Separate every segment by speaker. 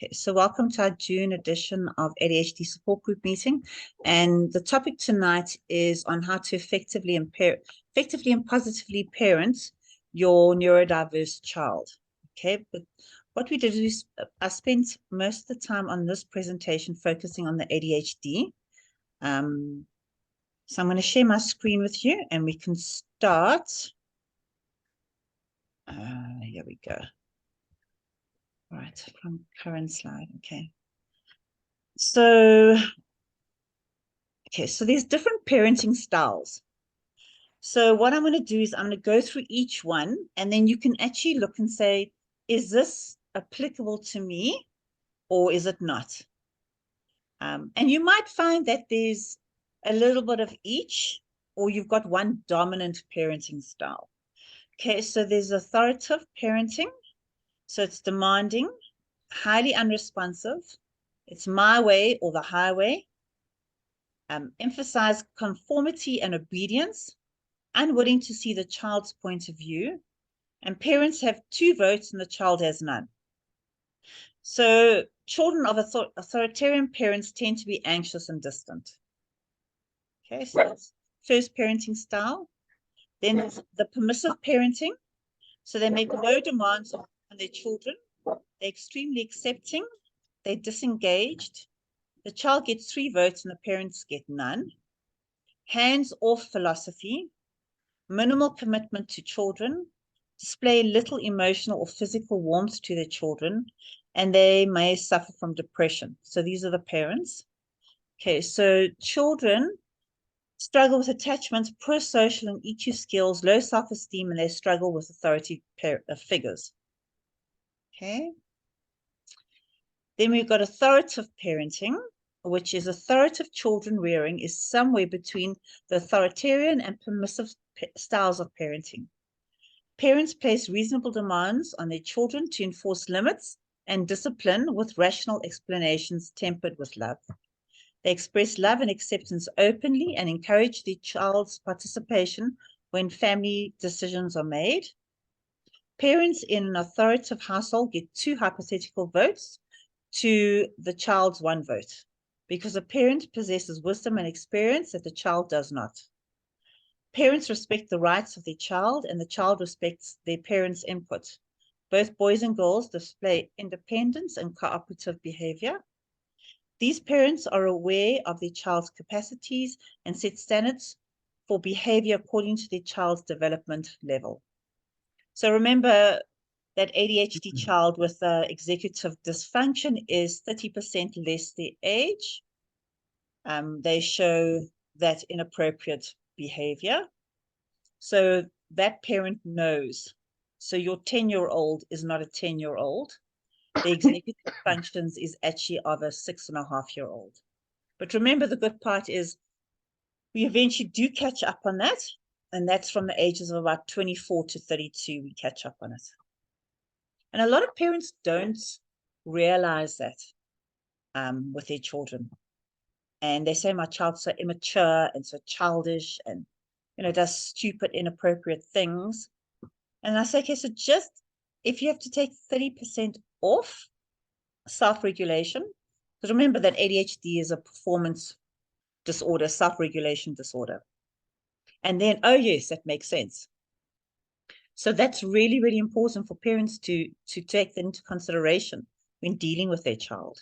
Speaker 1: Okay, so welcome to our June edition of ADHD support group meeting. And the topic tonight is on how to effectively and positively parent your neurodiverse child. Okay, but what we did is I spent most of the time on this presentation focusing on the ADHD. So I'm going to share my screen with you and we can start. Here we go. All right, from current slide. Okay. So there's different parenting styles. So what I'm going to do is I'm going to go through each one, and then you can actually look and say, is this applicable to me or is it not? And you might find that there's a little bit of each, or you've got one dominant parenting style. Okay, so there's authoritative parenting. So it's demanding, highly unresponsive. It's my way or the highway. Emphasize conformity and obedience, unwilling to see the child's point of view, and parents have 2 votes and the child has none. So children of authoritarian parents tend to be anxious and distant. Okay, so that's first parenting style. Then there's the permissive parenting. So they make no demands on their children. They're extremely accepting. They're disengaged. The child gets 3 votes and the parents get none. Hands-off philosophy. Minimal commitment to children, display little emotional or physical warmth to their children, and they may suffer from depression. So these are the parents. Okay, so children struggle with attachment, poor social and EQ skills, low self-esteem, and they struggle with authority figures. Okay. Then we've got authoritative parenting, which is authoritative children rearing is somewhere between the authoritarian and permissive styles of parenting. Parents place reasonable demands on their children to enforce limits and discipline with rational explanations tempered with love. They express love and acceptance openly and encourage their child's participation when family decisions are made. Parents in an authoritative household get 2 hypothetical votes to the child's 1 vote, because a parent possesses wisdom and experience that the child does not. Parents respect the rights of their child, and the child respects their parents' input. Both boys and girls display independence and cooperative behavior. These parents are aware of their child's capacities and set standards for behavior according to their child's development level. So remember that ADHD child with executive dysfunction is 30% less their age. They show that inappropriate behavior. So that parent knows. So your 10-year-old is not a 10-year-old. The executive functions is actually of a 6.5-year-old. But remember, the good part is we eventually do catch up on that. And that's from the ages of about 24 to 32, we catch up on it. And a lot of parents don't realize that with their children. And they say, my child's so immature and so childish and, does stupid, inappropriate things. And I say, okay, so just if you have to take 30% off self-regulation, because remember that ADHD is a performance disorder, self-regulation disorder. And then, oh yes, that makes sense. So that's really, really important for parents to take that into consideration when dealing with their child.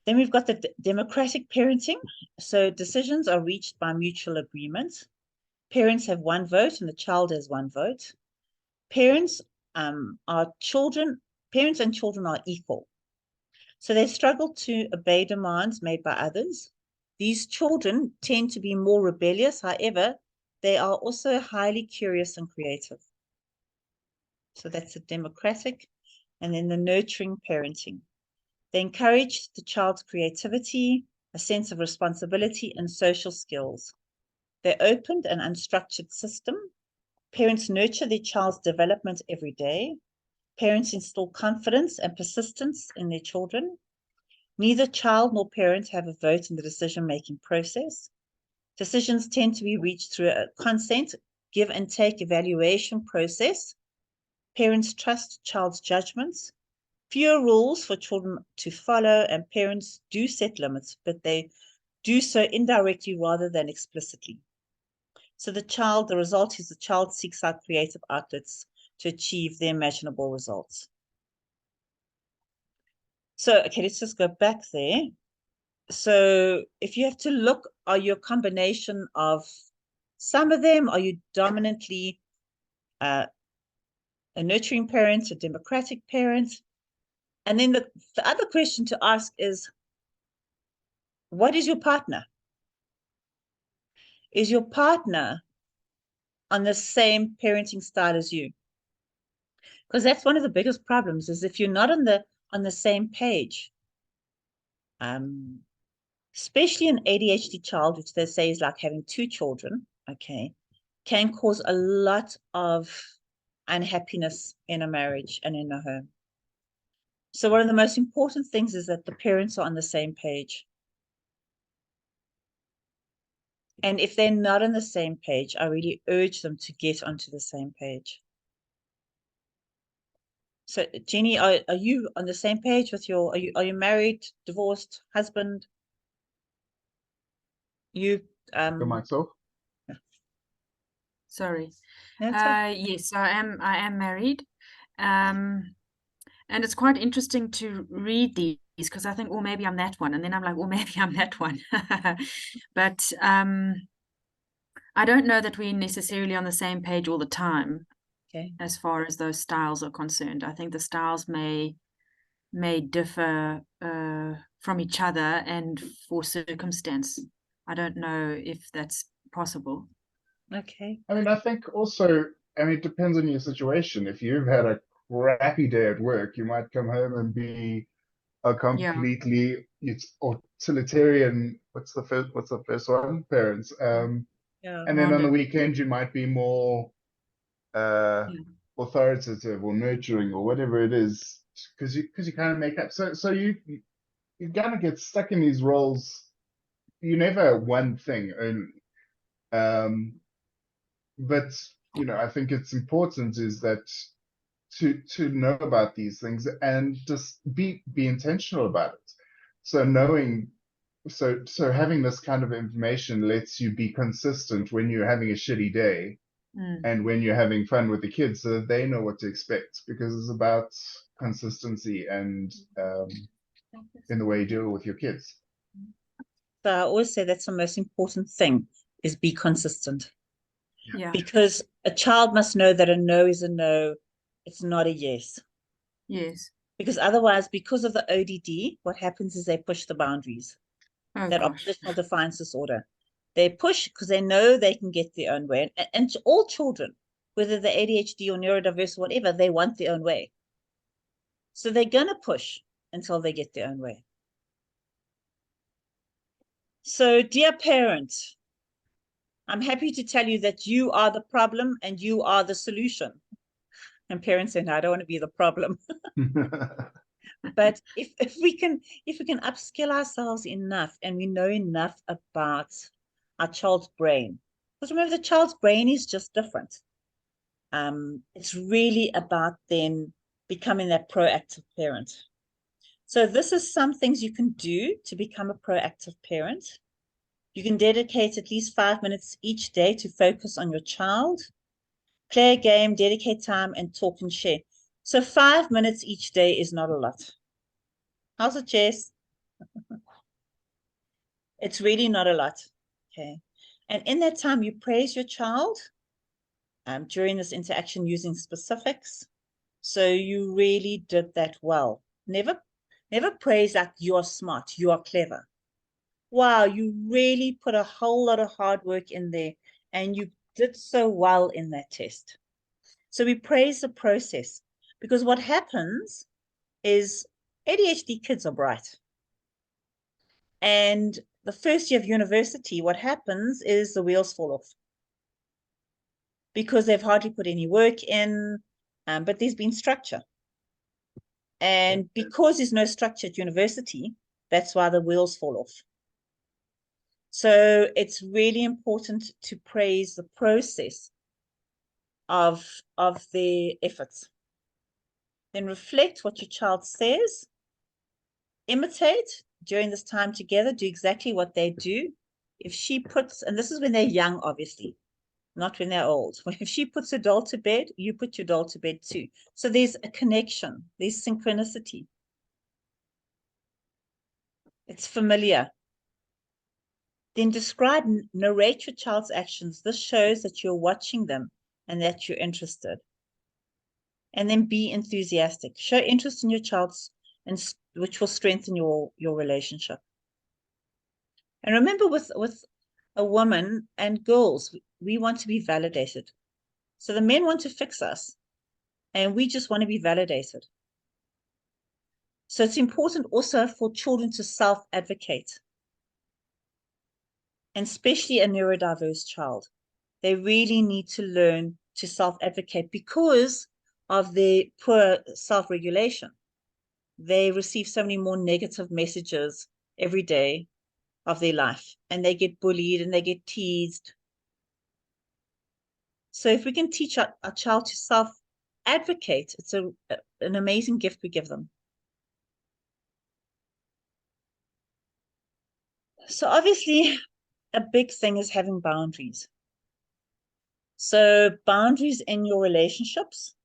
Speaker 1: Then we've got the democratic parenting. So decisions are reached by mutual agreement. Parents have 1 vote and the child has 1 vote. Parents and children are equal. So they struggle to obey demands made by others. These children tend to be more rebellious. However, they are also highly curious and creative. So that's the democratic. And then the nurturing parenting. They encourage the child's creativity, a sense of responsibility, and social skills. They're open and unstructured system. Parents nurture their child's development every day. Parents instill confidence and persistence in their children. Neither child nor parent have a vote in the decision-making process. Decisions tend to be reached through a consent, give and take evaluation process. Parents trust child's judgments. fewer rules for children to follow, and parents do set limits, but they do so indirectly rather than explicitly. So the result is the child seeks out creative outlets to achieve the imaginable results. So, okay, let's just go back there. So if you have to look, are you a combination of some of them? Are you dominantly a nurturing parent, a democratic parent? And then the other question to ask is, what is your partner? Is your partner on the same parenting style as you? Because that's one of the biggest problems, is if you're not on the same page, especially an ADHD child, which they say is like having two children, okay, can cause a lot of unhappiness in a marriage and in a home. So one of the most important things is that the parents are on the same page. And if they're not on the same page, I really urge them to get onto the same page. So Jenny, are you on the same page with are you married, divorced, husband? You
Speaker 2: For myself?
Speaker 3: Sorry.
Speaker 1: okay.
Speaker 3: Yes, I am married. And it's quite interesting to read these because I think, oh, maybe I'm that one. And then I'm like, oh, maybe I'm that one. But I don't know that we're necessarily on the same page all the time.
Speaker 1: Okay.
Speaker 3: As far as those styles are concerned. I think the styles may differ from each other and for circumstance. I don't know if that's possible.
Speaker 1: Okay.
Speaker 2: I mean, I think also, I mean, it depends on your situation. If you've had a crappy day at work, you might come home and be a completely it's utilitarian. What's the first one? Parents.
Speaker 1: Yeah.
Speaker 2: And then on the weekend you might be more authoritative or nurturing or whatever it is, because you kind of make up. So you kind of get stuck in these roles. You never one thing only. But I think it's important is that to know about these things and just be intentional about it. So having this kind of information lets you be consistent when you're having a shitty day and when you're having fun with the kids, so that they know what to expect, because it's about consistency and in the way you deal with your kids.
Speaker 1: So I always say that's the most important thing, is be consistent.
Speaker 3: Yeah.
Speaker 1: Because a child must know that a no is a no. It's not a yes.
Speaker 3: Yes.
Speaker 1: Because otherwise, because of the ODD, what happens is they push the boundaries. That oppositional defiance disorder. They push because they know they can get their own way. And to all children, whether they're ADHD or neurodiverse or whatever, they want their own way. So they're going to push until they get their own way. So, dear parents, I'm happy to tell you that you are the problem and you are the solution. And parents say, no, I don't want to be the problem. But if we can upskill ourselves enough and we know enough about our child's brain, because remember, the child's brain is just different. It's really about then becoming that proactive parent. So this is some things you can do to become a proactive parent. You can dedicate at least 5 minutes each day to focus on your child, play a game, dedicate time, and talk and share. So 5 minutes each day is not a lot. How's it, Jess? It's really not a lot. Okay. And in that time, you praise your child during this interaction using specifics. So you really did that well. Never praise like you're smart, you are clever. Wow, you really put a whole lot of hard work in there and you did so well in that test. So we praise the process, because what happens is ADHD kids are bright. And the first year of university, what happens is the wheels fall off because they've hardly put any work in, but there's been structure. And because there's no structure at university, that's why the wheels fall off. So it's really important to praise the process of their efforts. Then reflect what your child says. Imitate during this time together. Do exactly what they do. If she puts, and this is when they're young, obviously, not when they're old. If she puts her doll to bed, you put your doll to bed too. So there's a connection. There's synchronicity. It's familiar. Then describe, narrate your child's actions. This shows that you're watching them and that you're interested. And then be enthusiastic. Show interest in your child's, and which will strengthen your relationship. And remember, with a woman and girls, we want to be validated. So the men want to fix us, and we just want to be validated. So it's important also for children to self-advocate, and especially a neurodiverse child. They really need to learn to self-advocate because of their poor self-regulation. They receive so many more negative messages every day of their life, and they get bullied and they get teased. So if we can teach our child to self-advocate, it's an amazing gift we give them. So obviously, a big thing is having boundaries. So boundaries in your relationships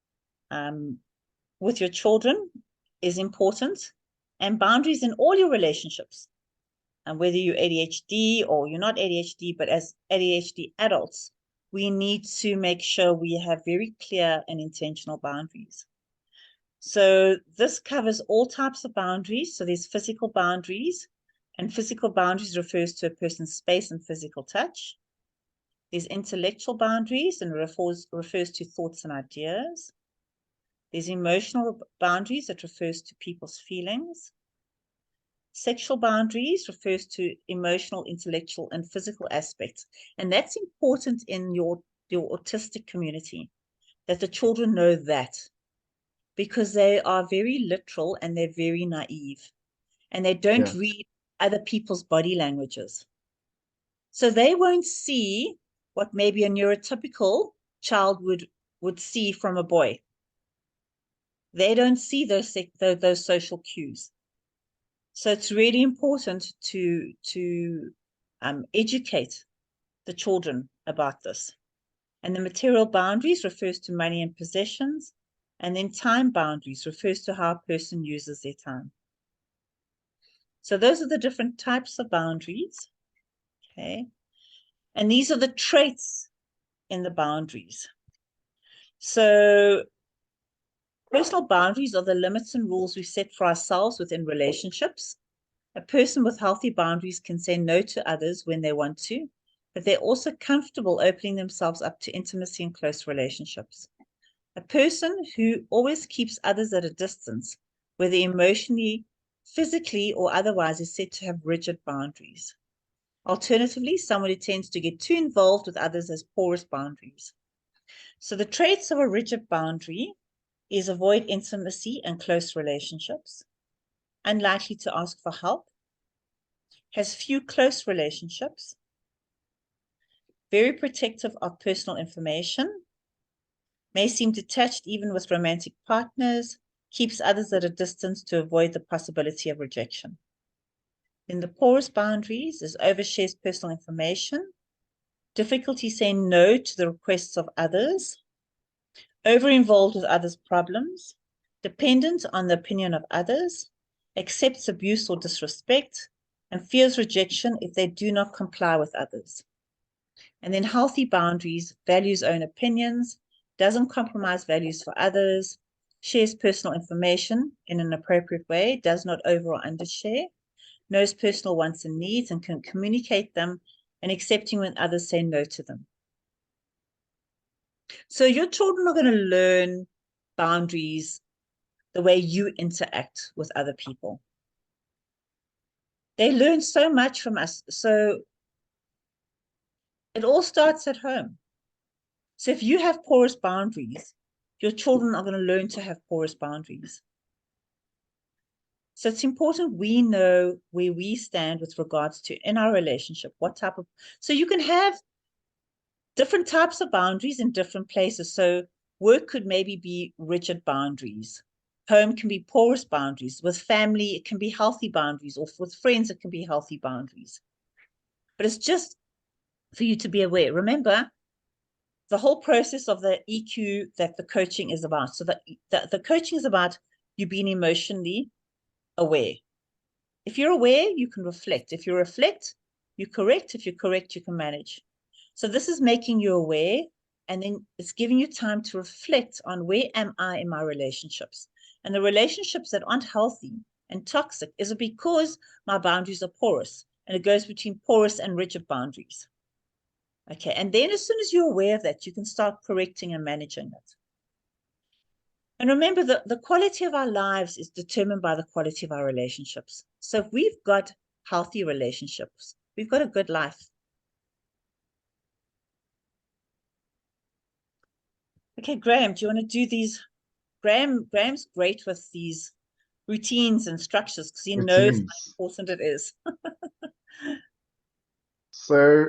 Speaker 1: with your children is important, and boundaries in all your relationships. And whether you're ADHD or you're not ADHD, but as ADHD adults, we need to make sure we have very clear and intentional boundaries. So this covers all types of boundaries. So there's physical boundaries, and physical boundaries refers to a person's space and physical touch. There's intellectual boundaries and refers to thoughts and ideas. There's emotional boundaries that refers to people's feelings. Sexual boundaries refers to emotional, intellectual, and physical aspects. And that's important in your autistic community, that the children know that, because they are very literal and they're very naive, and they don't read other people's body languages. So they won't see what maybe a neurotypical child would see from a boy. They don't see those social cues. So it's really important to educate the children about this. And the material boundaries refers to money and possessions. And then time boundaries refers to how a person uses their time. So those are the different types of boundaries. Okay. And these are the traits in the boundaries. So personal boundaries are the limits and rules we set for ourselves within relationships. A person with healthy boundaries can say no to others when they want to, but they're also comfortable opening themselves up to intimacy and close relationships. A person who always keeps others at a distance, whether emotionally, physically, or otherwise, is said to have rigid boundaries. Alternatively, someone who tends to get too involved with others has porous boundaries. So the traits of a rigid boundary is avoid intimacy and close relationships, unlikely to ask for help, has few close relationships, very protective of personal information, may seem detached even with romantic partners, keeps others at a distance to avoid the possibility of rejection. In the porous boundaries is overshares personal information, difficulty saying no to the requests of others, over-involved with others' problems, dependent on the opinion of others, accepts abuse or disrespect, and fears rejection if they do not comply with others. And then healthy boundaries, values own opinions, doesn't compromise values for others, shares personal information in an appropriate way, does not over or undershare, knows personal wants and needs and can communicate them, and accepting when others say no to them. So your children are going to learn boundaries the way you interact with other people. They learn so much from us. So it all starts at home. So if you have porous boundaries, your children are going to learn to have porous boundaries. So it's important we know where we stand with regards to in our relationship, what type of, so you can have different types of boundaries in different places. So work could maybe be rigid boundaries. home can be porous boundaries. With family, it can be healthy boundaries, or with friends, it can be healthy boundaries. But it's just for you to be aware. Remember, the whole process of the EQ that the coaching is about. So the coaching is about you being emotionally aware. If you're aware, you can reflect. If you reflect, you correct. If you correct, you can manage. So this is making you aware, and then it's giving you time to reflect on where am I in my relationships. And the relationships that aren't healthy and toxic is it because my boundaries are porous, and it goes between porous and rigid boundaries. Okay, and then as soon as you're aware of that, you can start correcting and managing it. And remember that the quality of our lives is determined by the quality of our relationships. So if we've got healthy relationships, we've got a good life. Okay, Graham, do you want to do these? Graham's great with these routines and structures because he knows how important it is.
Speaker 2: So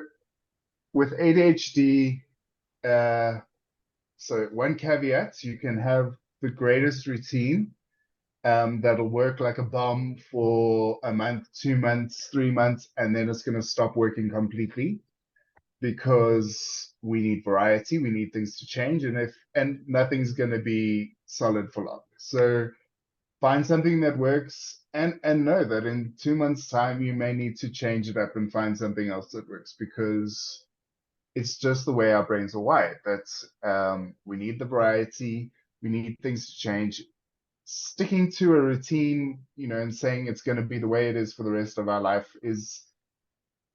Speaker 2: with ADHD, so one caveat, you can have the greatest routine that'll work like a bomb for a month, 2 months, 3 months, and then it's going to stop working completely because we need variety, we need things to change, and nothing's going to be solid for long. So find something that works and know that in 2 months' time you may need to change it up and find something else that works, because it's just the way our brains are wired. That we need the variety, we need things to change. Sticking to a routine, and saying it's going to be the way it is for the rest of our life is,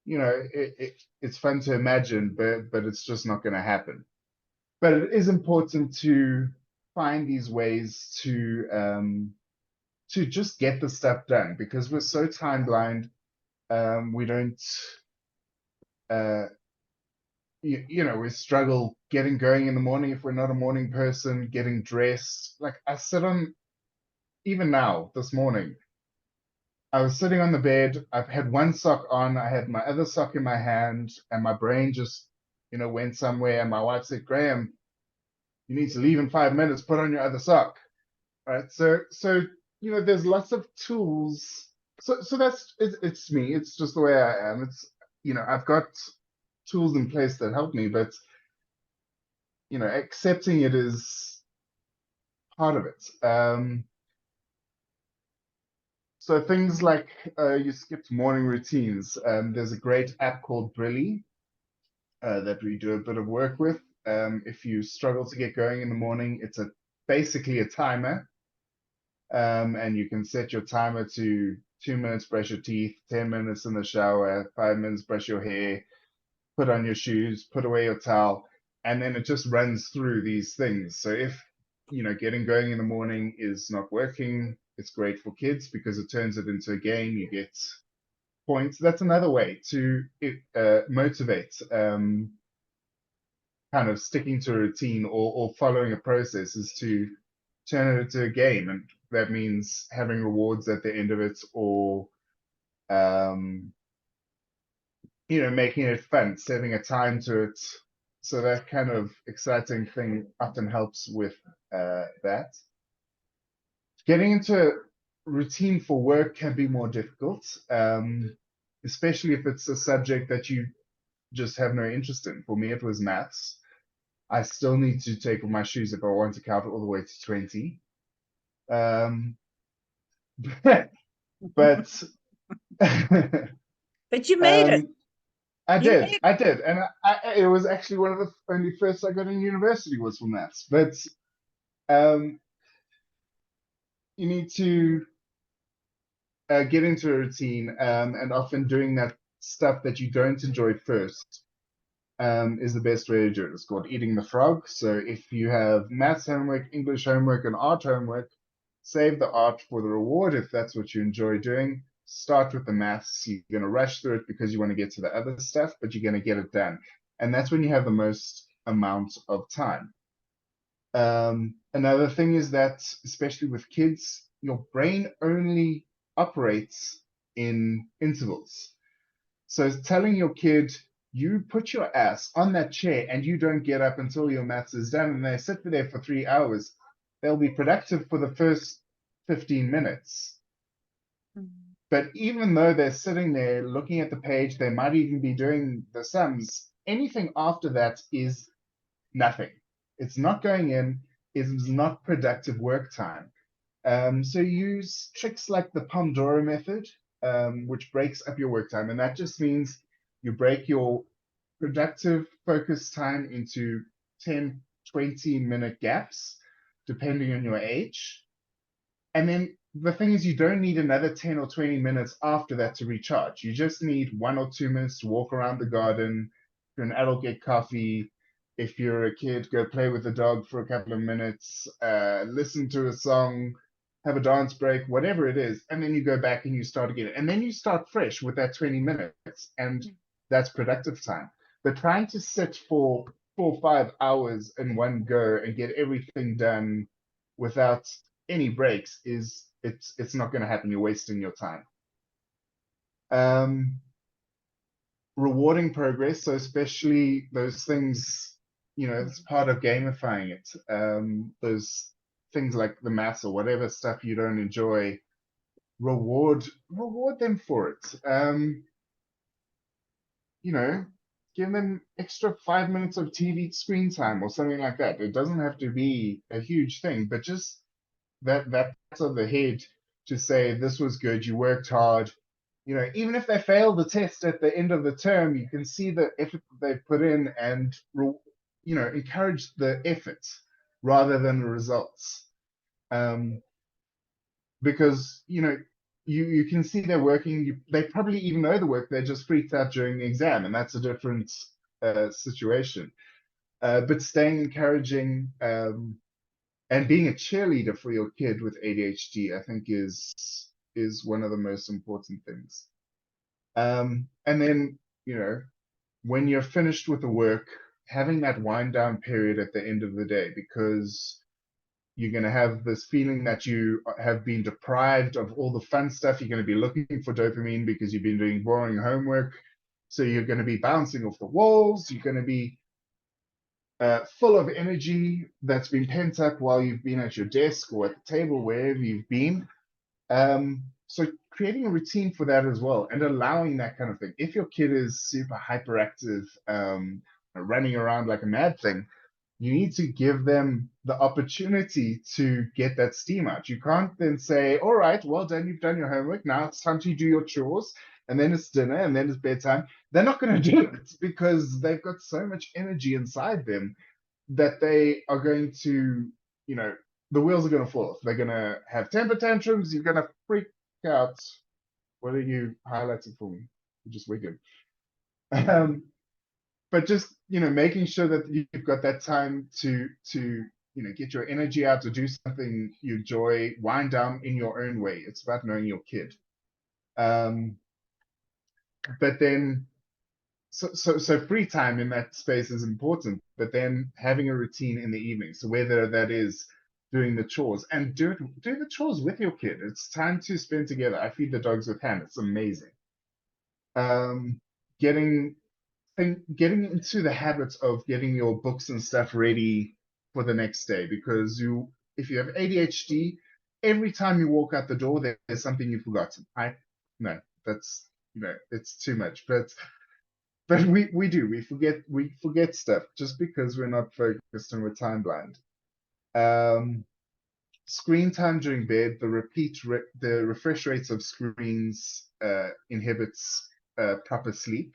Speaker 2: it's fun to imagine, but it's just not going to happen. But it is important to find these ways to just get the stuff done, because we're so time blind. We don't, we struggle getting going in the morning if we're not a morning person, getting dressed. Like I sit on, even now, this morning, I was sitting on the bed. I've had one sock on. I had my other sock in my hand, and my brain just, went somewhere. And my wife said, "Graham, you need to leave in 5 minutes. Put on your other sock." Right. So there's lots of tools. So that's it's me. It's just the way I am. It's I've got tools in place that help me, but accepting it is part of it. So things like you skipped morning routines. There's a great app called Brilly that we do a bit of work with. If you struggle to get going in the morning, it's basically a timer, and you can set your timer to 2 minutes brush your teeth, 10 minutes in the shower, 5 minutes brush your hair, put on your shoes, put away your towel, and then it just runs through these things. So if getting going in the morning is not working, it's great for kids because it turns it into a game. You get points. That's another way to motivate, kind of sticking to a routine or following a process, is to turn it into a game. And that means having rewards at the end of it, or making it fun, setting a time to it. So that kind of exciting thing often helps with that. Getting into routine for work can be more difficult, especially if it's a subject that you just have no interest in. For me, it was maths. I still need to take off my shoes if I want to count all the way to 20. But
Speaker 1: but you made it.
Speaker 2: I did, and it was actually one of the only firsts I got in university was for maths. But you need to get into a routine, and often doing that stuff that you don't enjoy first is the best way to do it. It's called eating the frog. So if you have maths homework, English homework, and art homework, save the art for the reward if that's what you enjoy doing. Start with the maths. You're going to rush through it because you want to get to the other stuff, but you're going to get it done. And that's when you have the most amount of time. Another thing is that, especially with kids, your brain only operates in intervals. So telling your kid, you put your ass on that chair and you don't get up until your maths is done, and they sit there for 3 hours, they'll be productive for the first 15 minutes. But even though they're sitting there looking at the page, they might even be doing the sums. Anything after that is nothing. It's not going in, it's not productive work time. So use tricks like the Pomodoro method, which breaks up your work time. And that just means you break your productive focus time into 10, 20-minute gaps, depending on your age. And then the thing is, you don't need another 10 or 20 minutes after that to recharge. You just need 1 or 2 minutes to walk around the garden. If you're an adult, get coffee. If you're a kid, go play with the dog for a couple of minutes, listen to a song, have a dance break, whatever it is. And then you go back and you start again. And then you start fresh with that 20 minutes. And that's productive time. But trying to sit for 4 or 5 hours in one go and get everything done without any breaks it's not going to happen. You're wasting your time. Rewarding progress, so especially those things, it's part of gamifying it. Those things like the maths or whatever stuff you don't enjoy, reward them for it. Give them extra 5 minutes of TV screen time or something like that. It doesn't have to be a huge thing, but just that's on the head to say this was good, you worked hard. Even if they fail the test at the end of the term, you can see the effort that they put in and encourage the effort rather than the results. Because you can see they're working. They probably even know the work. They're just freaked out during the exam, and that's a different situation. But staying encouraging. And being a cheerleader for your kid with ADHD, I think, is one of the most important things. And then, when you're finished with the work, having that wind down period at the end of the day, because you're going to have this feeling that you have been deprived of all the fun stuff. You're going to be looking for dopamine because you've been doing boring homework. So you're going to be bouncing off the walls. You're going to be full of energy that's been pent up while you've been at your desk or at the table, wherever you've been. So creating a routine for that as well and allowing that kind of thing. If your kid is super hyperactive, running around like a mad thing, you need to give them the opportunity to get that steam out. You can't then say, all right, well done, you've done your homework. Now it's time to do your chores. And then it's dinner and then it's bedtime. They're not going to do it because they've got so much energy inside them that they are going to, the wheels are going to fall off. They're going to have temper tantrums. You're going to freak out. What are you highlighting for me? Just wicked. But just, making sure that you've got that time to get your energy out, to do something you enjoy, wind down in your own way. It's about knowing your kid. But then, so free time in that space is important, but then having a routine in the evening. So whether that is doing the chores, and do the chores with your kid. It's time to spend together. I feed the dogs with ham. It's amazing. Getting into the habit of getting your books and stuff ready for the next day, because if you have ADHD, every time you walk out the door, there's something you've forgotten. No, that's it's too much. But we forget stuff just because we're not focused and we're time blind. Screen time during bed, the refresh rates of screens inhibits proper sleep,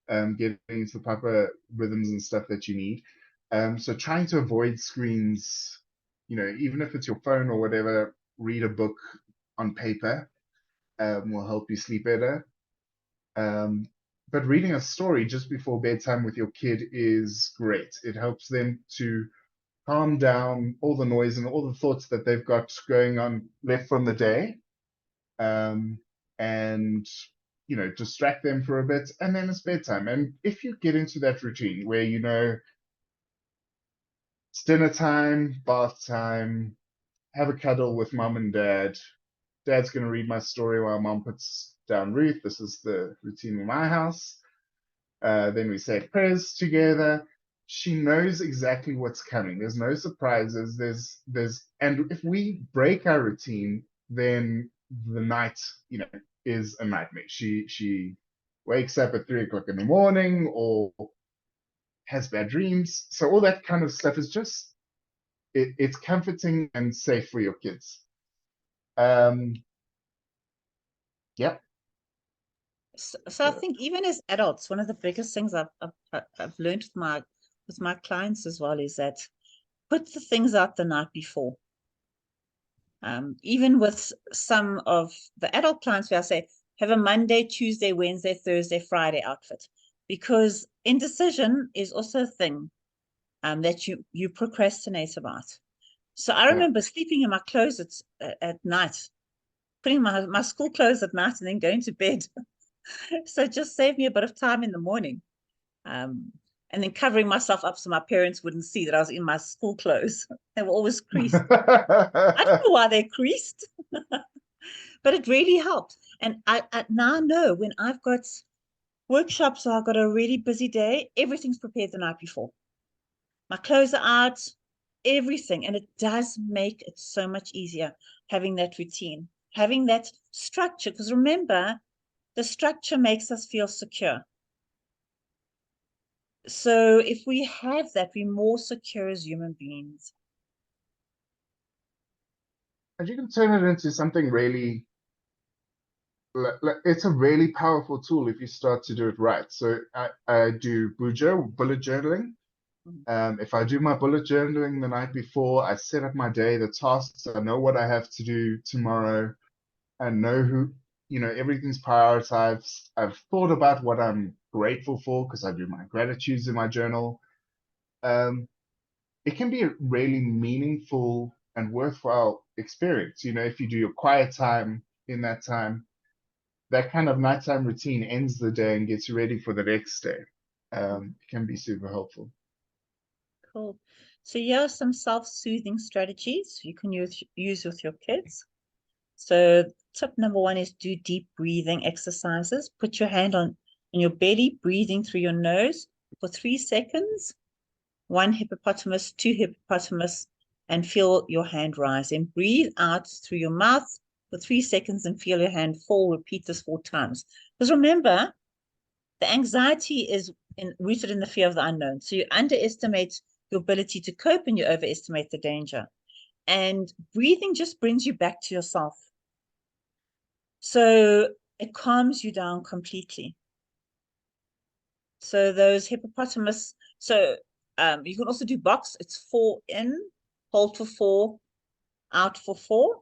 Speaker 2: getting into the proper rhythms and stuff that you need. So trying to avoid screens, even if it's your phone or whatever, read a book on paper will help you sleep better. But reading a story just before bedtime with your kid is great. It helps them to calm down all the noise and all the thoughts that they've got going on left from the day, and distract them for a bit, and then it's bedtime. And if you get into that routine where it's dinner time, bath time, have a cuddle with mom and dad's going to read my story while mom puts down Ruth. This is the routine in my house. Then we say prayers together. she knows exactly what's coming. There's no surprises. And if we break our routine, then the night, is a nightmare. She wakes up at 3 o'clock in the morning or has bad dreams. So all that kind of stuff is just it's comforting and safe for your kids. Yep.
Speaker 1: So I think even as adults, one of the biggest things I've learned with my clients as well is that put the things out the night before. Even with some of the adult clients where I say, have a Monday, Tuesday, Wednesday, Thursday, Friday outfit, because indecision is also a thing that you procrastinate about. So I remember sleeping in my clothes at night, putting my school clothes at night and then going to bed. So it just saved me a bit of time in the morning. And then covering myself up so my parents wouldn't see that I was in my school clothes. They were always creased. I don't know why they're creased, but it really helped. And I now know when I've got workshops or I've got a really busy day, everything's prepared the night before. My clothes are out, everything. And it does make it so much easier having that routine, having that structure. Because remember, the structure makes us feel secure. So if we have that, we're more secure as human beings.
Speaker 2: And you can turn it into something really, it's a really powerful tool if you start to do it right. So I do bullet journaling. If I do my bullet journaling the night before, I set up my day, the tasks, I know what I have to do tomorrow. I know everything's prioritized. I've thought about what I'm grateful for because I do my gratitudes in my journal. It can be a really meaningful and worthwhile experience. If you do your quiet time in that time, that kind of nighttime routine ends the day and gets you ready for the next day. It can be super helpful.
Speaker 1: Cool. So here are some self-soothing strategies you can use with your kids. So tip number 1 is do deep breathing exercises. Put your hand on your belly, breathing through your nose for 3 seconds. 1 hippopotamus, 2 hippopotamus, and feel your hand rise. And breathe out through your mouth for 3 seconds and feel your hand fall. Repeat this 4 times. Because remember, the anxiety is rooted in the fear of the unknown. So you underestimate your ability to cope and you overestimate the danger. And breathing just brings you back to yourself. So it calms you down completely. So those hippopotamus, so you can also do box. It's 4 in, hold for 4, out for 4.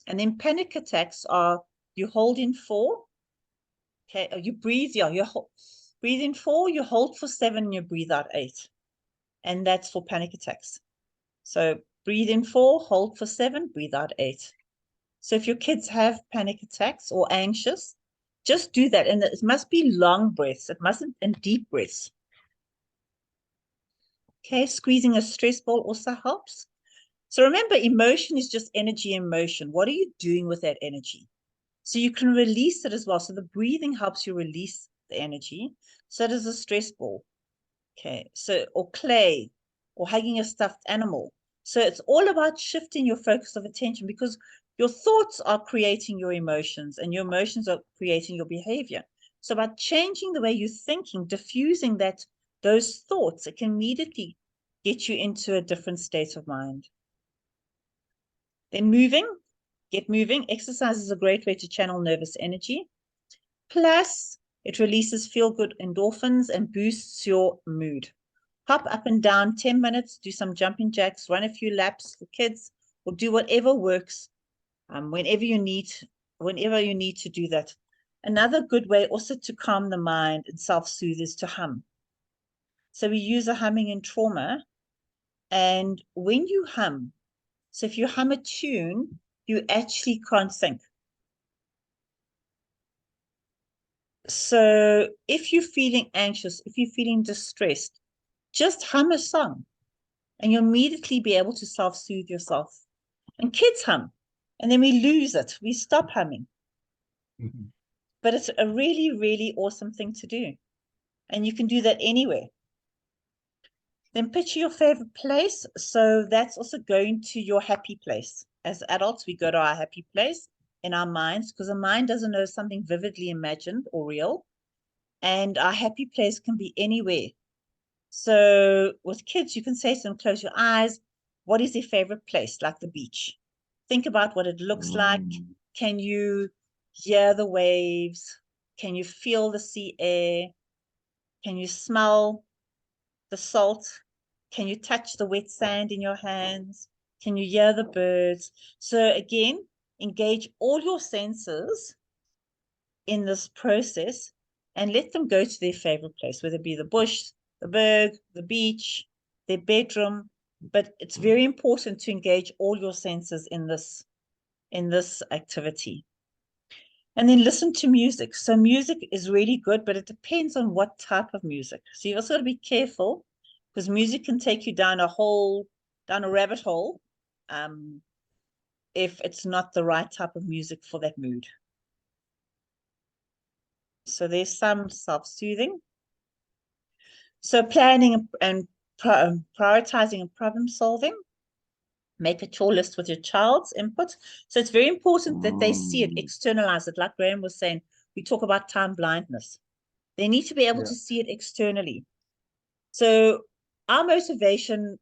Speaker 1: And then panic attacks are you hold in 4. Okay, you breathe, you breathe in 4, you hold for 7, you breathe out 8. And that's for panic attacks. So breathe in 4, hold for 7, breathe out 8. So if your kids have panic attacks or anxious, just do that. And it must be long breaths. It mustn't, and deep breaths. Okay, squeezing a stress ball also helps. So remember, emotion is just energy in motion. What are you doing with that energy? So you can release it as well. So the breathing helps you release the energy. So does a stress ball. Okay, so, or clay, or hugging a stuffed animal. So it's all about shifting your focus of attention because your thoughts are creating your emotions and your emotions are creating your behavior. So by changing the way you're thinking, diffusing those thoughts, it can immediately get you into a different state of mind. Then get moving. Exercise is a great way to channel nervous energy. Plus, it releases feel-good endorphins and boosts your mood. Hop up and down 10 minutes, do some jumping jacks, run a few laps for kids, or do whatever works whenever you need to do that. Another good way also to calm the mind and self-soothe is to hum. So we use a humming in trauma. And when you hum, so if you hum a tune, you actually can't think. So if you're feeling anxious, if you're feeling distressed, just hum a song and you'll immediately be able to self-soothe yourself. And kids hum, and then we lose it. We stop humming.
Speaker 2: Mm-hmm.
Speaker 1: But it's a really, really awesome thing to do. And you can do that anywhere. Then picture your favorite place. So that's also going to your happy place. As adults, we go to our happy place in our minds because the mind doesn't know something vividly imagined or real. And our happy place can be anywhere. So with kids, you can say to them, close your eyes. What is their favorite place? Like the beach. Think about what it looks like. Can you hear the waves? Can you feel the sea air? Can you smell the salt? Can you touch the wet sand in your hands? Can you hear the birds? So again, engage all your senses in this process and let them go to their favorite place, whether it be the bush, the berg, the beach, their bedroom. But it's very important to engage all your senses in this activity. And then listen to music. So music is really good, but it depends on what type of music. So you also got to be careful because music can take you down a rabbit hole if it's not the right type of music for that mood. So there's some self-soothing. So planning and prioritizing and problem solving. Make a chore list with your child's input. So it's very important that they see it, externalize it. Like Graham was saying, we talk about time blindness. They need to be able to see it externally. So our motivation,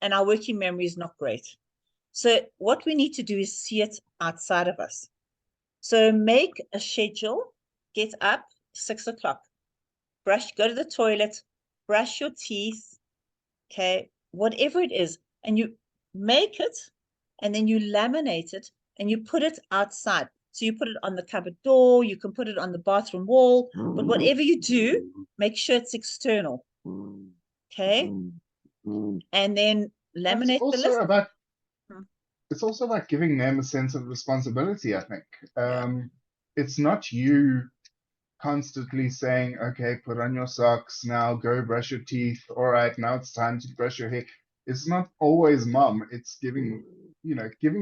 Speaker 1: and our working memory is not great. So what we need to do is see it outside of us. So make a schedule, get up 6 o'clock, go to the toilet, brush your teeth, okay, whatever it is, and you make it, and then you laminate it, and you put it outside. So you put it on the cupboard door, you can put it on the bathroom wall, but whatever you do, make sure it's external, okay? And then laminate the list.
Speaker 2: It's also about giving them a sense of responsibility, I think. It's not you constantly saying, okay, put on your socks, now go brush your teeth. All right, now it's time to brush your hair. It's not always mom. It's giving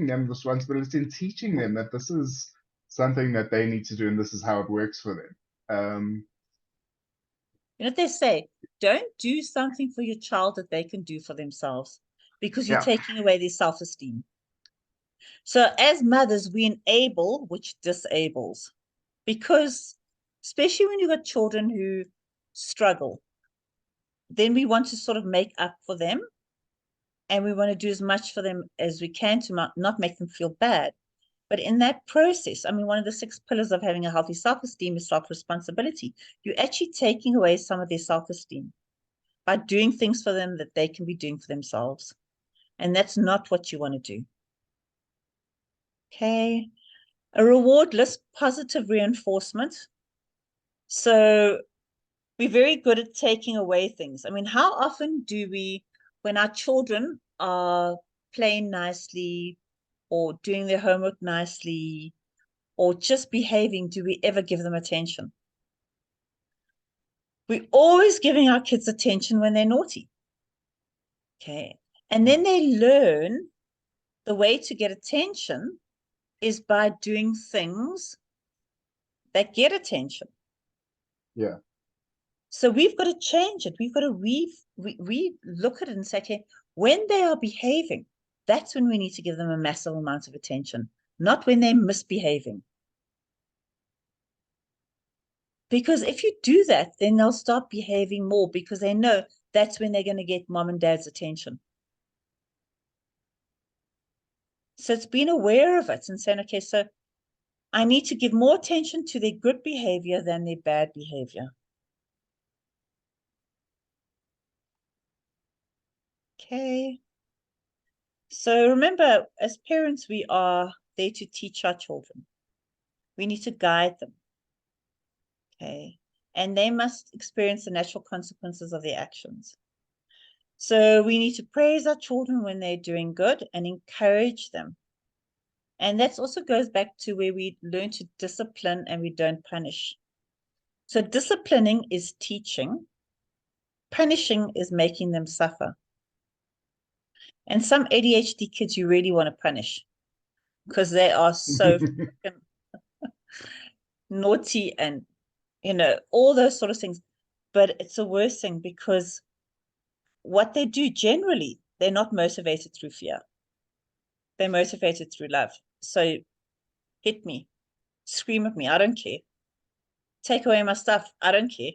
Speaker 2: them responsibility and teaching them that this is something that they need to do and this is how it works for them.
Speaker 1: You know what they say? Don't do something for your child that they can do for themselves because you're taking away their self-esteem. So as mothers, we enable, which disables, because especially when you've got children who struggle, then we want to sort of make up for them and we want to do as much for them as we can to not make them feel bad. But in that process, I mean, one of the 6 pillars of having a healthy self-esteem is self-responsibility. You're actually taking away some of their self-esteem by doing things for them that they can be doing for themselves. And that's not what you want to do. Okay. A reward list, positive reinforcement. So we're very good at taking away things. I mean, how often do we, when our children are playing nicely or doing their homework nicely or just behaving, do we ever give them attention? We're always giving our kids attention when they're naughty. Okay. And then they learn the way to get attention is by doing things that get attention.
Speaker 2: Yeah.
Speaker 1: So we've got to change it. We've got to look at it and say, okay, when they are behaving, that's when we need to give them a massive amount of attention, not when they're misbehaving. Because if you do that, then they'll start behaving more because they know that's when they're going to get mom and dad's attention. So it's being aware of it and saying, okay, so I need to give more attention to their good behavior than their bad behavior. Okay. So remember, as parents, we are there to teach our children. We need to guide them. Okay. And they must experience the natural consequences of their actions. So we need to praise our children when they're doing good and encourage them. And that also goes back to where we learn to discipline and we don't punish. So disciplining is teaching. Punishing is making them suffer. And some ADHD kids you really want to punish because they are so naughty and, all those sort of things. But it's the worst thing because what they do generally, they're not motivated through fear. They're motivated through love. So hit me, scream at me, I don't care. Take away my stuff, I don't care.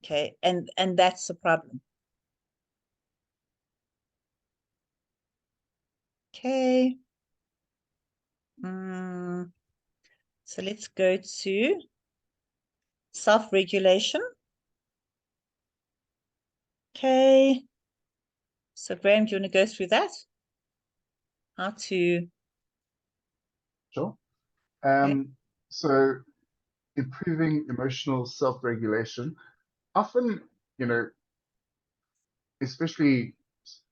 Speaker 1: Okay, and that's the problem. Okay. So let's go to self-regulation. Okay. So Graham, do you want to go through that? How to...
Speaker 2: Sure.
Speaker 1: Okay.
Speaker 2: So improving emotional self-regulation, often, especially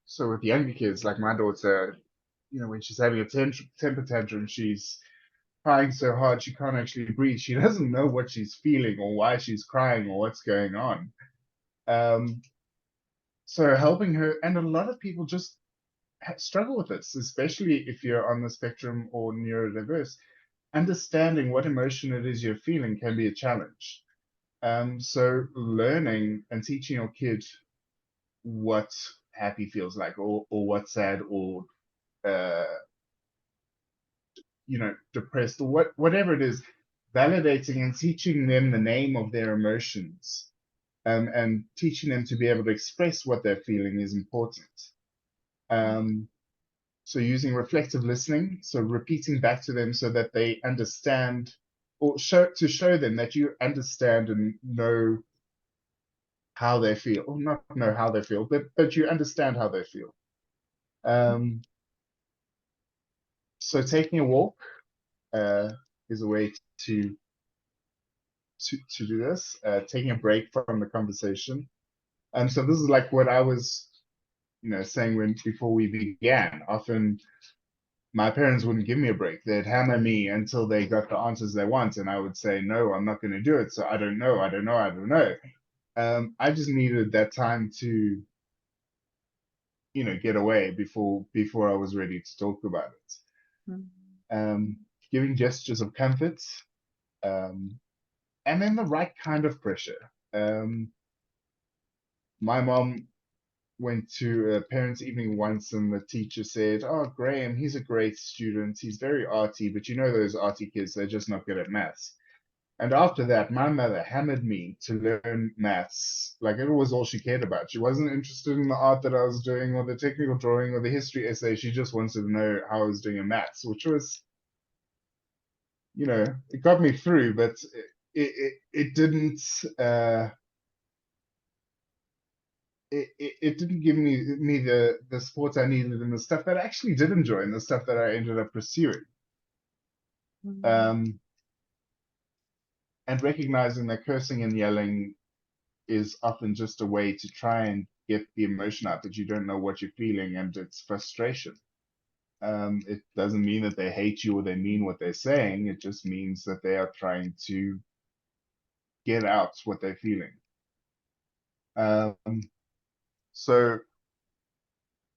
Speaker 2: so with younger kids, like my daughter, when she's having a temper tantrum, she's crying so hard she can't actually breathe. She doesn't know what she's feeling or why she's crying or what's going on. So helping her, and a lot of people just struggle with this, especially if you're on the spectrum or neurodiverse. Understanding what emotion it is you're feeling can be a challenge. So learning and teaching your kid what happy feels like, or what sad, or depressed, or whatever it is, validating and teaching them the name of their emotions, and teaching them to be able to express what they're feeling is important. So using reflective listening, so repeating back to them so that they understand, or to show them that you understand and know how they feel, or not know how they feel, but you understand how they feel. So taking a walk is a way to do this, taking a break from the conversation. So this is like what I was, saying before we began. Often my parents wouldn't give me a break. They'd hammer me until they got the answers they want, and I would say, no, I'm not going to do it. So I don't know. I just needed that time to, get away before I was ready to talk about it. Giving gestures of comfort, and then the right kind of pressure. My mom went to a parents' evening once, and the teacher said, "Oh, Graham, he's a great student. He's very arty, but those arty kids, they're just not good at maths." And after that, my mother hammered me to learn maths. Like, it was all she cared about. She wasn't interested in the art that I was doing, or the technical drawing, or the history essay. She just wanted to know how I was doing in maths, which was, it got me through, but it didn't. It didn't give me the support I needed and the stuff that I actually did enjoy and the stuff that I ended up pursuing. And recognizing that cursing and yelling is often just a way to try and get the emotion out, that you don't know what you're feeling, and it's frustration. It doesn't mean that they hate you or they mean what they're saying. It just means that they are trying to get out what they're feeling. So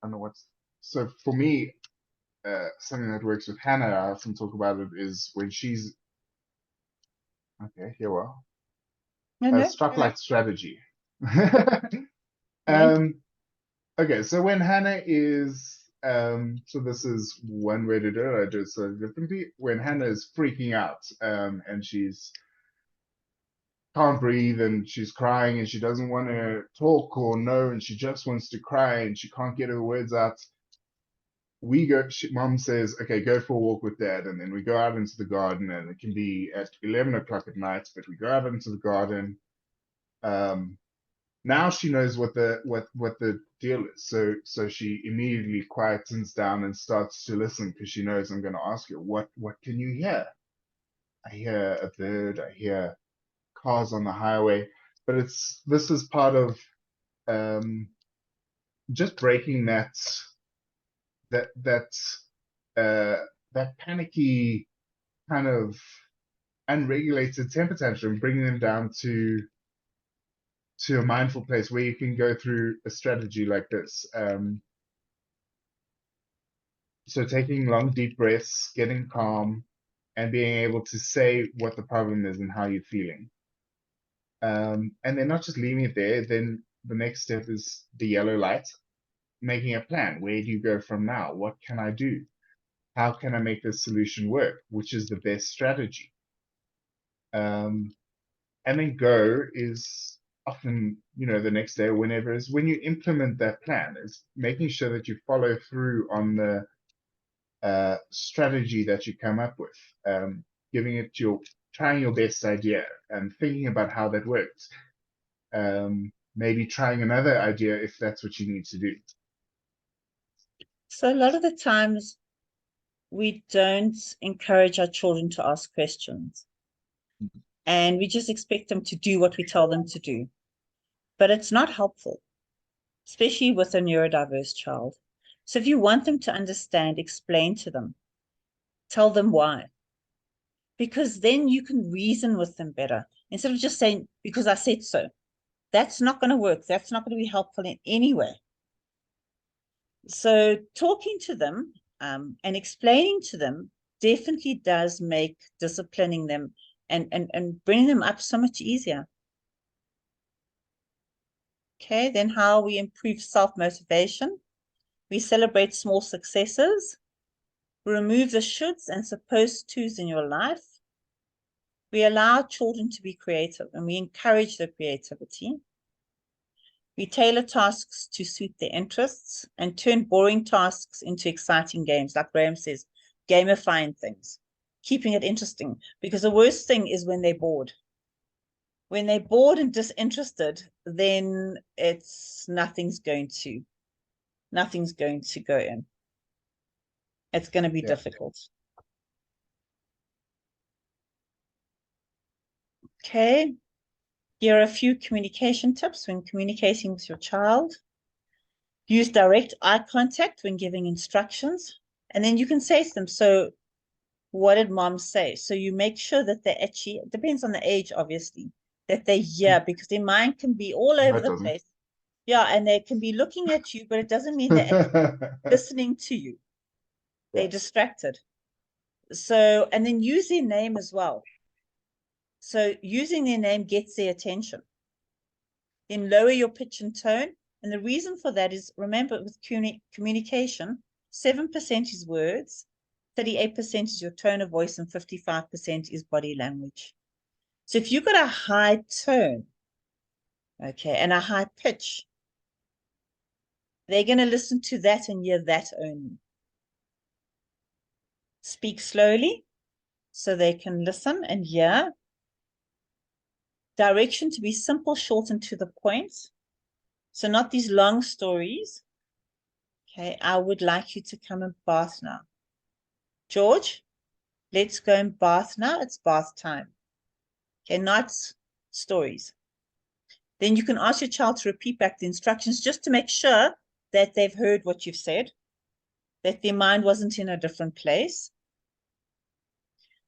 Speaker 2: I don't know so for me, something that works with Hannah, I often talk about it, is when she's okay. Here we are.
Speaker 1: No.
Speaker 2: Spotlight strategy.
Speaker 1: Right.
Speaker 2: Okay, so when Hannah is so this is one way to do it. I do it so differently. When Hannah is freaking out, and she's can't breathe, and she's crying, and she doesn't want to talk or know, and she just wants to cry, and she can't get her words out, mom says, okay, go for a walk with dad. And then we go out into the garden, and it can be at 11 o'clock at night, but we go out into the garden. Now she knows what the deal is. So she immediately quietens down and starts to listen, because she knows I'm going to ask her, what can you hear? I hear a bird, I hear cars on the highway. But this is part of just breaking that panicky kind of unregulated temper tantrum, bringing them down to a mindful place where you can go through a strategy like this. So taking long, deep breaths, getting calm, and being able to say what the problem is and how you're feeling. And then not just leaving it there, then the next step is the yellow light, making a plan. Where do you go from now? What can I do? How can I make this solution work? Which is the best strategy? And then go is often, the next day or whenever, is when you implement that plan, is making sure that you follow through on the strategy that you come up with, trying your best idea and thinking about how that works. Maybe trying another idea if that's what you need to do.
Speaker 1: So a lot of the times we don't encourage our children to ask questions, and we just expect them to do what we tell them to do. But it's not helpful, especially with a neurodiverse child. So if you want them to understand, explain to them, tell them why. Because then you can reason with them better instead of just saying, because I said so. That's not going to work. That's not going to be helpful in any way. So talking to them and explaining to them definitely does make disciplining them and bringing them up so much easier. Okay, then how we improve self-motivation. We celebrate small successes. Remove the shoulds and supposed tos in your life. We allow children to be creative and we encourage their creativity. We tailor tasks to suit their interests and turn boring tasks into exciting games. Like Graham says, gamifying things, keeping it interesting. Because the worst thing is when they're bored. When they're bored and disinterested, then nothing's going to go in. It's going to be difficult. Okay. Here are a few communication tips when communicating with your child. Use direct eye contact when giving instructions. And then you can say to them, so what did mom say? So you make sure that they actually, it depends on the age, obviously, that they hear, because their mind can be all over the place. Yeah, and they can be looking at you, but it doesn't mean they're listening to you. They're distracted. So, and then use their name as well. So using their name gets their attention. Then lower your pitch and tone. And the reason for that is, remember, with communication, 7% is words, 38% is your tone of voice, and 55% is body language. So if you've got a high tone, okay, and a high pitch, they're going to listen to that and hear that only. Speak slowly so they can listen and hear. Direction to be simple, short, and to the point. So not these long stories. Okay, I would like you to come and bath now. George, let's go and bath now. It's bath time. Okay, not stories. Then you can ask your child to repeat back the instructions just to make sure that they've heard what you've said, that their mind wasn't in a different place.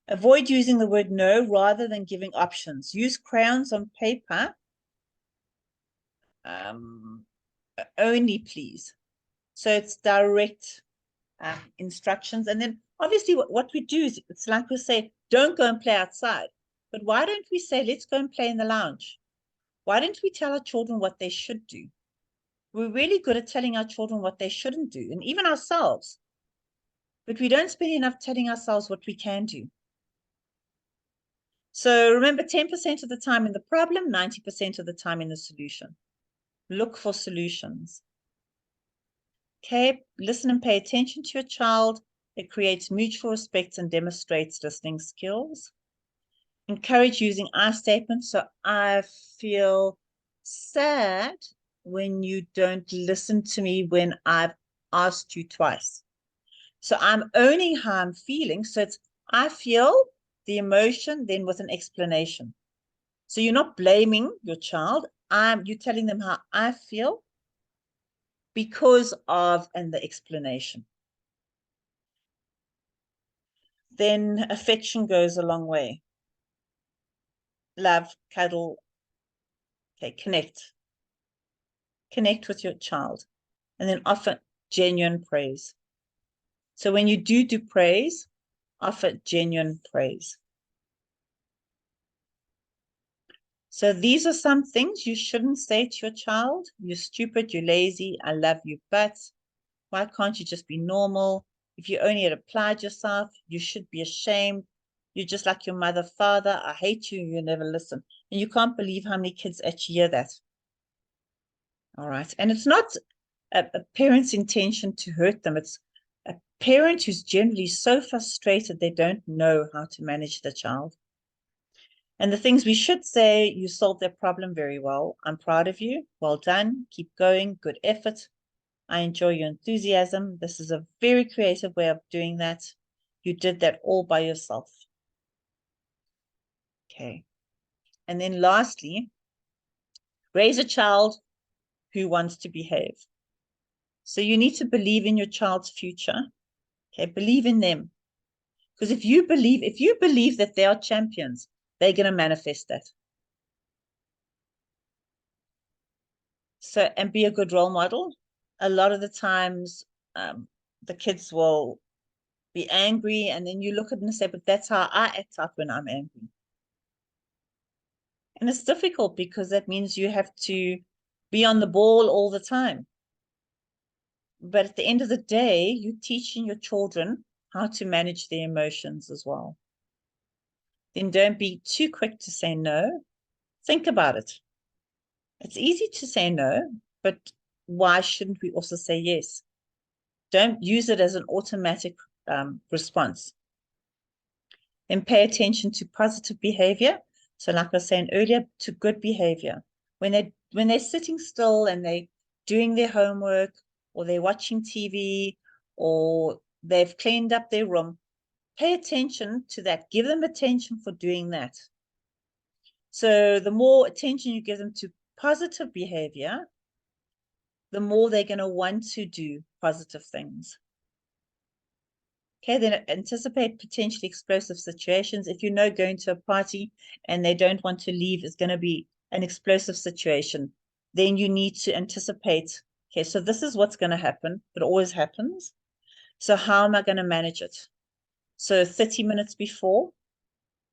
Speaker 1: Avoid using the word no rather than giving options. Use crayons on paper only, please. So it's direct instructions. And then obviously what we do is, it's like we say, don't go and play outside. But why don't we say, let's go and play in the lounge? Why don't we tell our children what they should do? We're really good at telling our children what they shouldn't do, and even ourselves. But we don't spend enough telling ourselves what we can do. So remember, 10% of the time in the problem, 90% of the time in the solution. Look for solutions. Okay, listen and pay attention to your child. It creates mutual respect and demonstrates listening skills. Encourage using I statements. So I feel sad when you don't listen to me when I've asked you twice. So I'm owning how I'm feeling. So it's I feel the emotion, then with an explanation. So you're not blaming your child. You're telling them how I feel because of, and the explanation. Then affection goes a long way. Love, cuddle, okay, connect. Connect with your child. And then offer genuine praise. So when you do praise, offer genuine praise. So these are some things you shouldn't say to your child. You're stupid, you're lazy, I love you, but why can't you just be normal? If you only had applied yourself, you should be ashamed. You're just like your mother, father. I hate you. You never listen. And you can't believe how many kids actually hear that. All right. And it's not a parent's intention to hurt them. It's a parent who's generally so frustrated they don't know how to manage the child. And the things we should say, you solved that problem very well. I'm proud of you. Well done. Keep going. Good effort. I enjoy your enthusiasm. This is a very creative way of doing that. You did that all by yourself. Okay. And then lastly, raise a child who wants to behave. So you need to believe in your child's future. Okay, believe in them. Because if you believe that they are champions, they're going to manifest that. So, and be a good role model. A lot of the times, the kids will be angry, and then you look at them and say, but that's how I act out when I'm angry. And it's difficult because that means you have to be on the ball all the time. But at the end of the day, you're teaching your children how to manage their emotions as well. Then don't be too quick to say no. Think about it. It's easy to say no, but why shouldn't we also say yes? Don't use it as an automatic response. Then pay attention to positive behavior. So like I was saying earlier, to good behavior. When they're sitting still and they're doing their homework, or they're watching TV, or they've cleaned up their room, pay attention to that. Give them attention for doing that. So the more attention you give them to positive behavior, the more they're going to want to do positive things. Okay, then anticipate potentially explosive situations. If you know going to a party and they don't want to leave is going to be an explosive situation, then you need to anticipate, okay, so this is what's going to happen. It always happens. So how am I going to manage it? So 30 minutes before,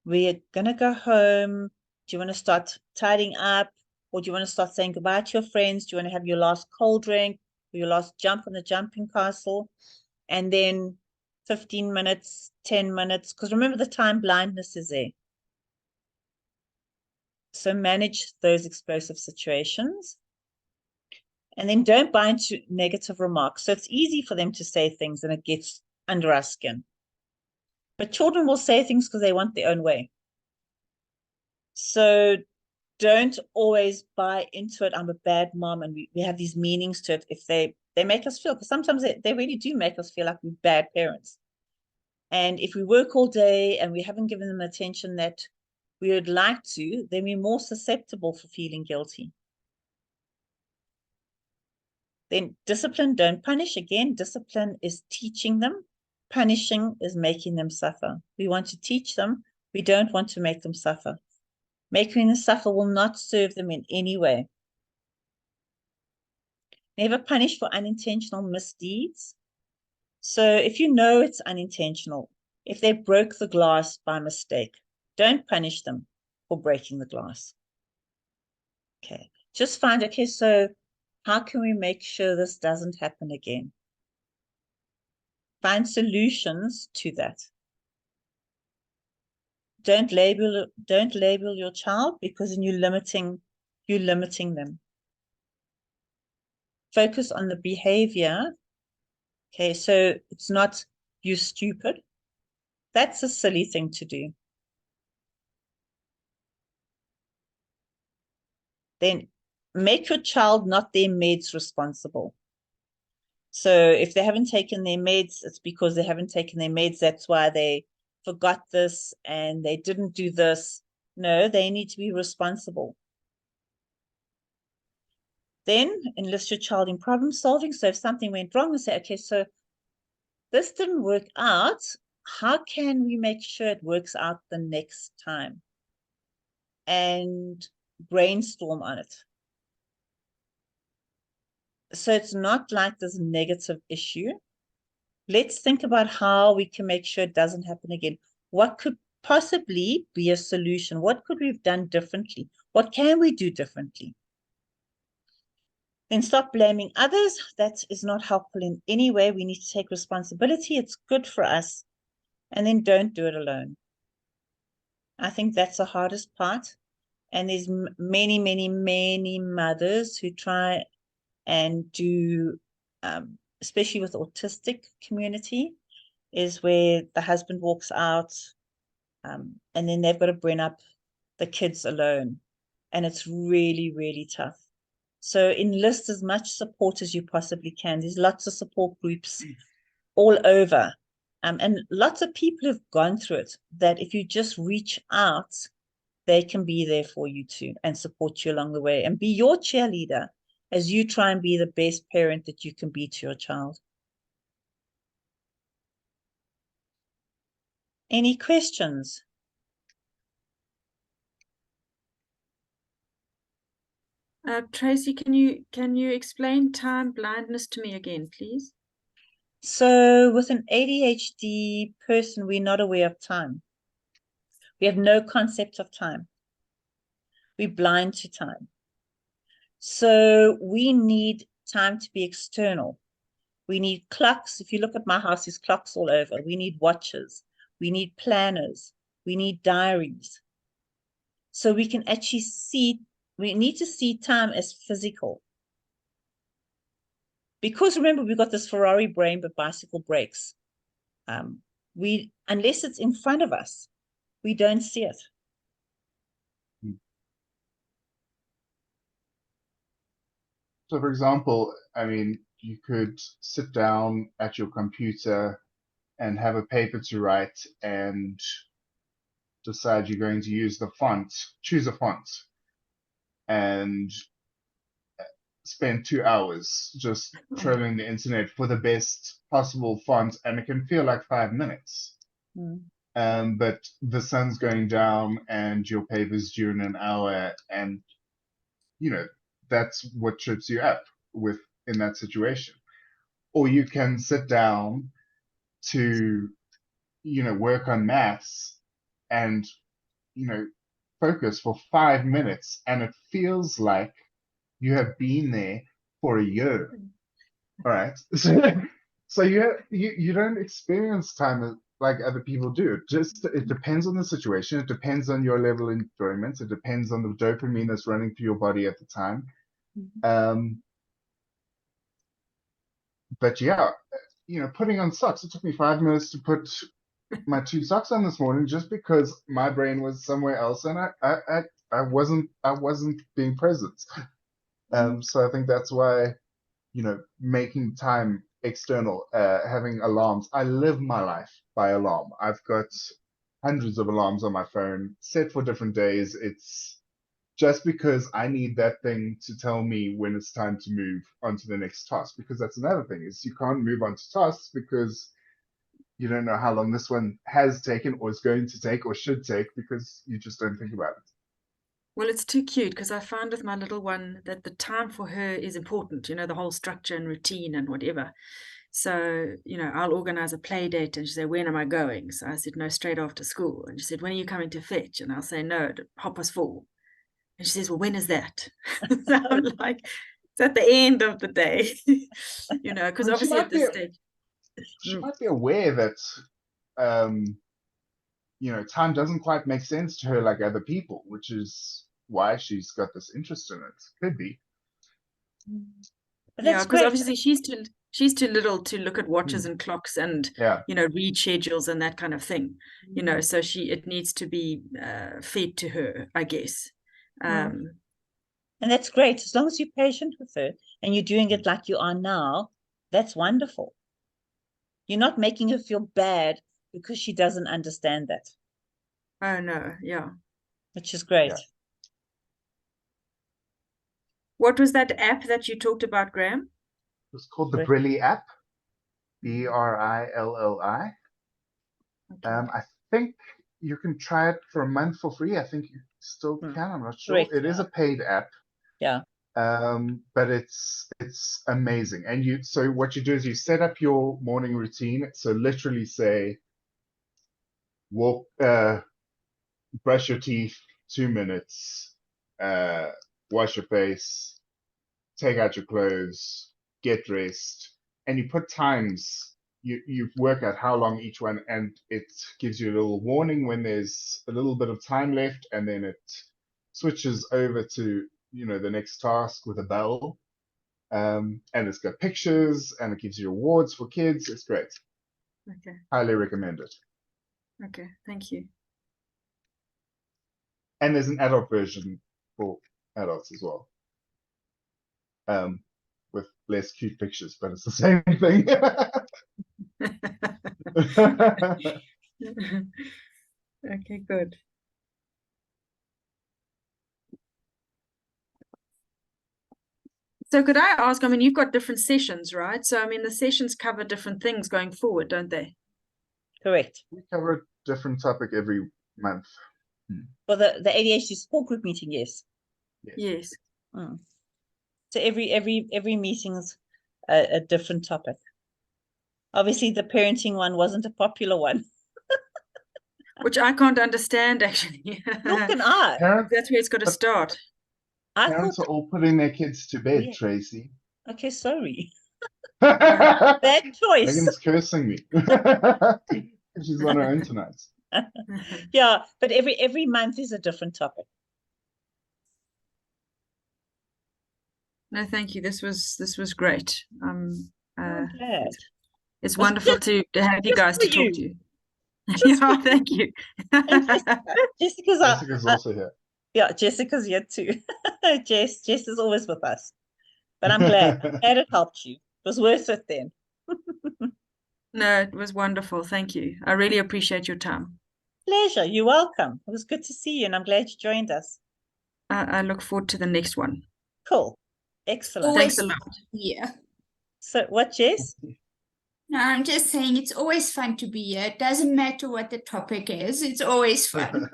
Speaker 1: we're going to go home. Do you want to start tidying up? Or do you want to start saying goodbye to your friends? Do you want to have your last cold drink or your last jump on the jumping castle? And then 15 minutes, 10 minutes, because remember the time blindness is there. So manage those explosive situations. And then don't buy into negative remarks. So it's easy for them to say things and it gets under our skin. But children will say things because they want their own way. So don't always buy into it. I'm a bad mom, and we have these meanings to it. If they make us feel, because sometimes they really do make us feel like we're bad parents. And if we work all day and we haven't given them attention that we would like to, then we're more susceptible for feeling guilty. Then discipline, don't punish. Again, discipline is teaching them. Punishing is making them suffer. We want to teach them. We don't want to make them suffer. Making them suffer will not serve them in any way. Never punish for unintentional misdeeds. So if you know it's unintentional, if they broke the glass by mistake, don't punish them for breaking the glass. Okay, just find, okay, so how can we make sure this doesn't happen again? Find solutions to that. Don't label your child, because then you're limiting them. Focus on the behavior. Okay, so it's not you stupid. That's a silly thing to do. Then make your child not their meds responsible. So if they haven't taken their meds, it's because they haven't taken their meds. That's why they forgot this and they didn't do this. No, they need to be responsible. Then enlist your child in problem solving. So if something went wrong, we say, okay, so this didn't work out. How can we make sure it works out the next time? And brainstorm on it. So it's not like this negative issue. Let's think about how we can make sure it doesn't happen again. What could possibly be a solution? What could we have done differently? What can we do differently? Then stop blaming others. That is not helpful in any way. We need to take responsibility. It's good for us. And then don't do it alone. I think that's the hardest part. And there's many, many, many mothers who try and do, especially with autistic community, is where the husband walks out, and then they've got to bring up the kids alone. And it's really, really tough. So enlist as much support as you possibly can. There's lots of support groups all over. And lots of people have gone through it, that if you just reach out, they can be there for you too and support you along the way and be your cheerleader as you try and be the best parent that you can be to your child. Any questions?
Speaker 3: Tracy, can you explain time blindness to me again, please?
Speaker 1: So with an ADHD person, we're not aware of time. We have no concept of time. We're blind to time. So we need time to be external. We need clocks. If you look at my house, there's clocks all over. We need watches. We need planners. We need diaries. So we can actually see, we need to see time as physical. Because remember, we've got this Ferrari brain, but bicycle brakes. Unless it's in front of us, we don't see it.
Speaker 2: So, for example, I mean, you could sit down at your computer and have a paper to write and decide you're going to use the font, choose a font, and spend 2 hours just trolling the internet for the best possible font, and it can feel like 5 minutes. But the sun's going down and your paper's due in an hour, and you know that's what trips you up with in that situation. Or you can sit down to work on maths and focus for 5 minutes, and it feels like you have been there for a year. All right. So you don't experience time like other people do. It depends on the situation. It depends on your level of enjoyment. It depends on the dopamine that's running through your body at the time. But yeah, putting on socks. It took me 5 minutes to put my 2 socks on this morning just because my brain was somewhere else and I wasn't being present. So I think that's why, making time external, having alarms. I live my life by alarm. I've got hundreds of alarms on my phone set for different days. It's just because I need that thing to tell me when it's time to move on to the next task, because that's another thing is you can't move on to tasks because you don't know how long this one has taken or is going to take or should take because you just don't think about it.
Speaker 3: Well, it's too cute because I find with my little one that the time for her is important, the whole structure and routine and whatever. So, I'll organize a play date and she said, when am I going? So I said, no, straight after school. And she said, when are you coming to fetch? And I'll say, no, 4:30. And she says, well, when is that? So I'm like, it's at the end of the day, because obviously at this stage.
Speaker 2: She might be aware that, time doesn't quite make sense to her like other people, which is why she's got this interest in it. Could be.
Speaker 3: Yeah, because obviously she's too little to look at watches and clocks and read schedules and that kind of thing. So it needs to be fed to her, I guess.
Speaker 1: And that's great. As long as you're patient with her and you're doing it like you are now, that's wonderful. You're not making her feel bad because she doesn't understand that.
Speaker 3: Oh, no. Yeah.
Speaker 1: Which is great. Yeah.
Speaker 3: What was that app that you talked about, Graham?
Speaker 2: It's called the Brilli app. BRILLI. Okay. I think you can try it for a month for free. I think you still can. I'm not sure. Correct. It is a paid app.
Speaker 1: Yeah.
Speaker 2: But it's amazing. And so what you do is you set up your morning routine. So literally say, walk, brush your teeth, 2 minutes, wash your face, take out your clothes, get dressed, and you put times. You work out how long each one, and it gives you a little warning when there's a little bit of time left, and then it switches over to the next task with a bell. And it's got pictures, and it gives you awards for kids. It's great.
Speaker 3: Okay.
Speaker 2: Highly recommend it.
Speaker 3: Okay, thank you.
Speaker 2: And there's an adult version for adults as well. With less cute pictures, but it's the same thing.
Speaker 3: Okay, good. So could I ask, I mean, you've got different sessions, right? So, I mean, the sessions cover different things going forward, don't they?
Speaker 1: Correct.
Speaker 2: We cover a different topic every month.
Speaker 1: For the ADHD support group meeting, yes.
Speaker 3: Yes.
Speaker 1: Mm. So every meeting's a different topic. Obviously, the parenting one wasn't a popular one.
Speaker 3: Which I can't understand, actually.
Speaker 1: Nor can I.
Speaker 3: That's where it's got to start.
Speaker 2: Parents are all putting their kids to bed,
Speaker 1: yeah.
Speaker 2: Tracy.
Speaker 1: Okay, sorry. Bad choice.
Speaker 2: Megan's cursing me. She's on her own tonight.
Speaker 1: Yeah, but every month is a different topic.
Speaker 3: No, thank you. This was great.
Speaker 1: I'm glad.
Speaker 3: It's wonderful to have you guys to talk to.
Speaker 1: Yeah,
Speaker 3: thank you.
Speaker 2: Jessica's also here.
Speaker 1: Yeah, Jessica's here too. Jess is always with us. But I'm glad it helped you. It was worth it then.
Speaker 3: No, it was wonderful. Thank you. I really appreciate your time.
Speaker 1: Pleasure. You're welcome. It was good to see you, and I'm glad you joined us.
Speaker 3: I look forward to the next one.
Speaker 1: Cool. Excellent.
Speaker 4: Always
Speaker 3: Thanks a lot.
Speaker 4: Yeah.
Speaker 1: So what, Jess?
Speaker 4: No, I'm just saying it's always fun to be here. It doesn't matter what the topic is. It's always fun.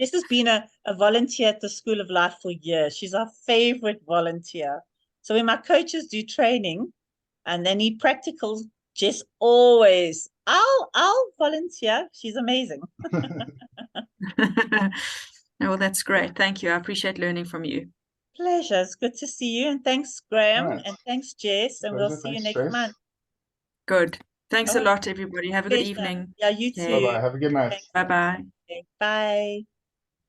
Speaker 1: Jess has been a volunteer at the School of Life for years. She's our favorite volunteer. So when my coaches do training and they need practicals, Jess always, I'll volunteer. She's amazing.
Speaker 3: Well, that's great. Thank you. I appreciate learning from you.
Speaker 1: Pleasure. It's good to see you. And thanks, Graham.
Speaker 2: Right.
Speaker 1: And thanks, Jess. And we'll see you next month.
Speaker 3: Good. Thanks a
Speaker 1: Oh,
Speaker 3: lot, everybody. Have a good evening.
Speaker 1: Yeah, you too.
Speaker 3: Okay.
Speaker 2: Bye-bye. Have a good night.
Speaker 3: Bye-bye.
Speaker 1: Okay, bye.